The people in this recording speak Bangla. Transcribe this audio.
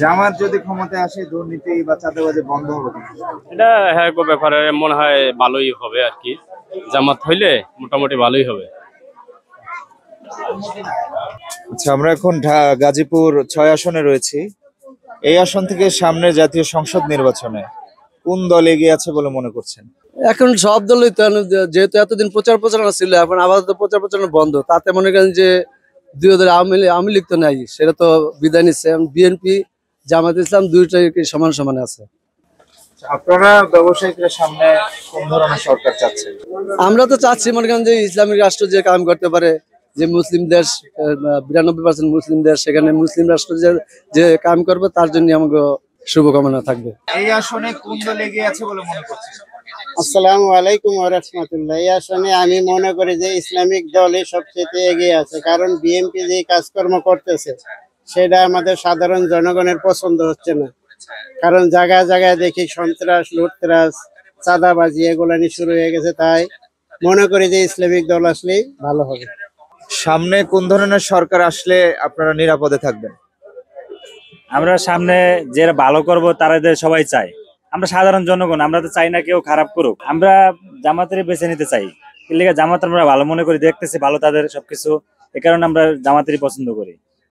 জামাত যদি ক্ষমতায় আসে দুর্নীতি বা চাঁদাবাজি বন্ধ হবে কিনা? এটা হ্যাঁ ব্যাপারে মনে হয় ভালোই হবে আর কি। জামাত হইলে মোটামুটি ভালোই হবে। আচ্ছা, আমরা এখন গাজীপুর 6 আসনে রয়েছি। এই আসন থেকে সামনে জাতীয় সংসদ নির্বাচনে কোন দল এগিয়ে আছে বলে মনে করছেন? এখন সব দলই তো যেহেতু এতদিন প্রচার প্রচারণা ছিল, এখন আপাতত প্রচার প্রচারণা বন্ধ। তাতে মনে করেন যে দুই হাজার আওয়ামী লীগ তো নাই, সেটা তো বিদায় নিচ্ছে। বিএনপি, জামাত ইসলাম দুইটাই সমান সমান আছে। আপনারা ব্যবসায়িকরা সামনে কোন ধরনের সরকার চাচ্ছেন? আমরা তো চাচ্ছি মনে করেন যে ইসলামিক রাষ্ট্র যে কাম করতে পারে, যে মুসলিম দেশ, 92% মুসলিম দেশ, সেখানে মুসলিম রাষ্ট্র যে কাম করবে তার জন্য আমাকে শুভকামনা থাকবে। এই আসনে কোন দল এগিয়ে আছে বলে মনে করছেন? আসসালামু আলাইকুম ওয়া রাহমাতুল্লাহ। এই আসনে আমি মনে করি যে ইসলামিক দলই সবচেয়ে এগিয়ে আছে, কারণ বিএনপি যে কাজকর্ম করতেছে সেটা আমাদের সাধারণ জনগণের পছন্দ হচ্ছে না। কারণ জায়গায় জায়গায় দেখি সন্ত্রাস, লুটতরাজ, চাঁদাবাজি এগুলো নিয়ে শুরু হয়ে গেছে। তাই মনে করি যে ইসলামিক দল আসলেই ভালো হবে। সামনে কোন ধরনের সরকার আসলে আপনারা নিরাপদে থাকবেন? আমরা সামনে যারা ভালো করব তাদের সবাই চাই। আমরা সাধারণ জনগণ, আমরা তো চাই না কেউ খারাপ করুক। আমরা জামাতেরই বেছে নিতে চাই। এর লিগে জামাত আমরা ভালো মনে করি, দেখতেছি ভালো তাদের সবকিছু, এ কারণে আমরা জামাতেরই পছন্দ করি।